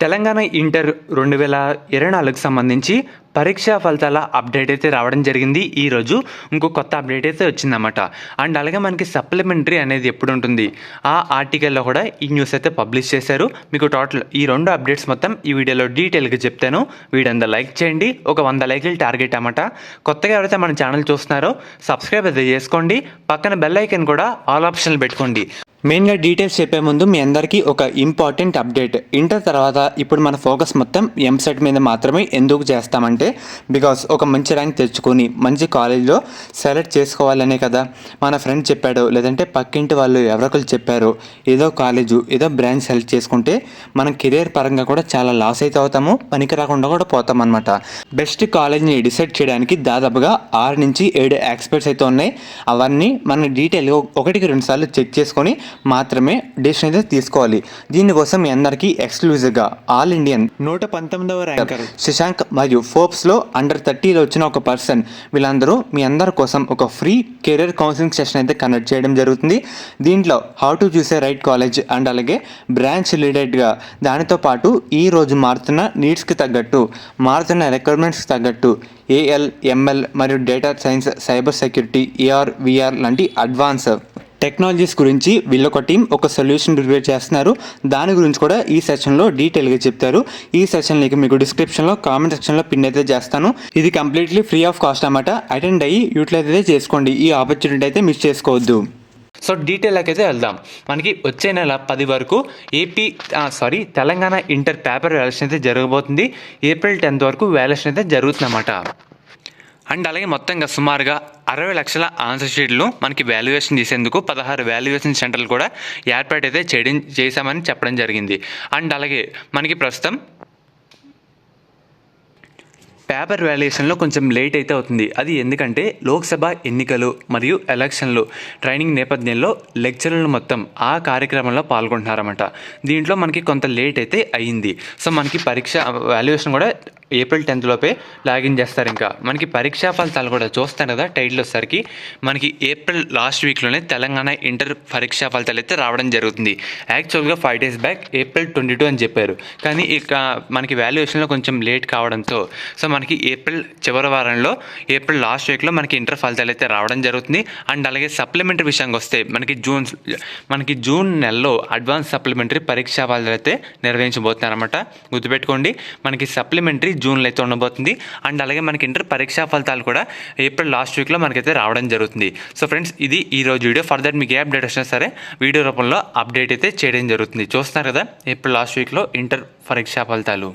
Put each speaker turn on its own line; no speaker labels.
Telangana inter 2024కి సంబంధించి పరీక్షా ఫలితాల అప్డేట్ అయితే రావడం జరిగింది. ఈరోజు ఇంకో కొత్త అప్డేట్ అయితే వచ్చిందన్నమాట. అండ్ అలాగే మనకి సప్లిమెంటరీ అనేది ఎప్పుడు ఉంటుంది, ఆ ఆర్టికల్లో కూడా ఈ న్యూస్ అయితే పబ్లిష్ చేశారు. మీకు టోటల్ ఈ 2 అప్డేట్స్ మొత్తం ఈ వీడియోలో డీటెయిల్గా చెప్తాను. వీడియో అంతా లైక్ చేయండి. ఒక 100 లైక్లు టార్గెట్ అన్నమాట. కొత్తగా ఎవరైతే మన ఛానల్ చూస్తున్నారో సబ్స్క్రైబ్ అయితే చేసుకోండి. పక్కన బెల్ ఐకాన్ కూడా ఆల్ ఆప్షన్లు పెట్టుకోండి. మెయిన్గా డీటెయిల్స్ చెప్పే ముందు మీ అందరికీ ఒక ఇంపార్టెంట్ అప్డేట్. ఇంటర్ తర్వాత ఇప్పుడు మన ఫోకస్ మొత్తం ఎంసెట్ మీద మాత్రమే ఎందుకు చేస్తామంటే, బికాస్ ఒక మంచి ర్యాంక్ తెచ్చుకొని మంచి కాలేజ్లో సెలెక్ట్ చేసుకోవాలనే కదా. మన ఫ్రెండ్ చెప్పాడు, లేదంటే పక్కింటి వాళ్ళు ఎవరొకరు చెప్పారు, ఏదో కాలేజు ఏదో బ్రాంచ్ సెలెక్ట్ చేసుకుంటే మనం కెరియర్ పరంగా కూడా చాలా లాస్ అయితే అవుతాము, పనికి రాకుండా కూడా పోతాం అనమాట. బెస్ట్ కాలేజ్ని డిసైడ్ చేయడానికి దాదాపుగా 6 నుంచి 7 ఎక్స్పర్ట్స్ అయితే ఉన్నాయి. అవన్నీ మనం డీటెయిల్గా 1-2 సార్లు చెక్ చేసుకొని మాత్రమే డెసిషన్ అయితే తీసుకోవాలి. దీనికోసం మీ అందరికీ ఎక్స్క్లూజివ్గా ఆల్ ఇండియన్ 119వ ర్యాంకర్ శశాంక్ మరియు ఫోర్బ్స్లో అండర్ 30లో వచ్చిన ఒక పర్సన్, వీళ్ళందరూ మీ అందరి కోసం ఒక ఫ్రీ కెరీర్ కౌన్సిలింగ్ సెషన్ అయితే కండక్ట్ చేయడం జరుగుతుంది. దీంట్లో how to choose A right college and అలాగే బ్రాంచ్ రిలేటెడ్గా, దానితో పాటు ఈ రోజు మారుతున్న నీడ్స్కి తగ్గట్టు, మారుతున్న రిక్వైర్మెంట్స్కి తగ్గట్టు ఏఎల్, ఎంఎల్ మరియు data science, cyber security, AR, VR లాంటి అడ్వాన్స్ టెక్నాలజీస్ గురించి వీళ్ళొక టీం ఒక సొల్యూషన్ ప్రిపేర్ చేస్తున్నారు. దాని గురించి కూడా ఈ సెషన్లో డీటెయిల్గా చెప్తారు. ఈ సెషన్ మీకు డిస్క్రిప్షన్లో కామెంట్ సెక్షన్లో పిన్ అయితే చేస్తాను. ఇది కంప్లీట్లీ ఫ్రీ ఆఫ్ కాస్ట్ అన్నమాట. అటెండ్ అయ్యి యూటిలైజ్ అయితే చేసుకోండి. ఈ ఆపర్చునిటీ అయితే మిస్ చేసుకోవద్దు. సో డీటెయిల్కి అయితే వెళ్దాం. మనకి వచ్చే నెల 10 వరకు తెలంగాణ ఇంటర్ పేపర్ వ్యాల్యుయేషన్ అయితే జరగబోతుంది. ఏప్రిల్ 10th వరకు వ్యాల్యుయేషన్ అయితే జరుగుతుందన్నమాట. అండ్ అలాగే మొత్తంగా సుమారుగా 60 లక్షల ఆన్సర్ షీట్లు మనకి వాల్యుయేషన్ చేసేందుకు 16 వాల్యుయేషన్ సెంటర్లు కూడా ఏర్పాటు అయితే చేశామని చెప్పడం జరిగింది. అండ్ అలాగే మనకి ప్రస్తుతం పేపర్ వాల్యుయేషన్లో కొంచెం లేట్ అయితే అవుతుంది. అది ఎందుకంటే లోక్సభ ఎన్నికలు మరియు ఎలక్షన్లు ట్రైనింగ్ నేపథ్యంలో లెక్చరర్లు మొత్తం ఆ కార్యక్రమంలో పాల్గొంటున్నారన్నమాట. దీంట్లో మనకి కొంత లేట్ అయితే అయ్యింది. సో మనకి పరీక్ష వాల్యుయేషన్ కూడా ఏప్రిల్ 10th లోపే లాగిన్ చేస్తారు. ఇంకా మనకి పరీక్షా ఫలితాలు కూడా చూస్తాం కదా, టైటిల్ వచ్చేసరికి మనకి ఏప్రిల్ లాస్ట్ వీక్లోనే తెలంగాణ ఇంటర్ పరీక్షా ఫలితాలు అయితే రావడం జరుగుతుంది. యాక్చువల్గా 5 days బ్యాక్ ఏప్రిల్ 22 అని చెప్పారు, కానీ ఇక మనకి వాల్యుయేషన్లో కొంచెం లేట్ కావడంతో సో మనకి ఏప్రిల్ చివరి వారంలో, ఏప్రిల్ లాస్ట్ వీక్లో మనకి ఇంటర్ ఫలితాలు అయితే రావడం జరుగుతుంది. అండ్ అలాగే సప్లిమెంటరీ విషయానికి వస్తే మనకి జూన్ నెలలో అడ్వాన్స్ సప్లిమెంటరీ పరీక్షా ఫలితాలు అయితే నిర్వహించబోతున్నారన్నమాట. గుర్తుపెట్టుకోండి, మనకి సప్లిమెంటరీ జూన్లో అయితే ఉండబోతుంది. అండ్ అలాగే మనకి ఇంటర్ పరీక్షా ఫలితాలు కూడా ఏప్రిల్ లాస్ట్ వీక్లో మనకైతే రావడం జరుగుతుంది. సో ఫ్రెండ్స్, ఇది ఈరోజు వీడియో. ఫర్దర్ మీకు ఏ అప్డేట్ వచ్చినా సరే వీడియో రూపంలో అప్డేట్ అయితే చేయడం జరుగుతుంది. చూస్తున్నారు కదా, ఏప్రిల్ లాస్ట్ వీక్లో ఇంటర్ పరీక్షా ఫలితాలు.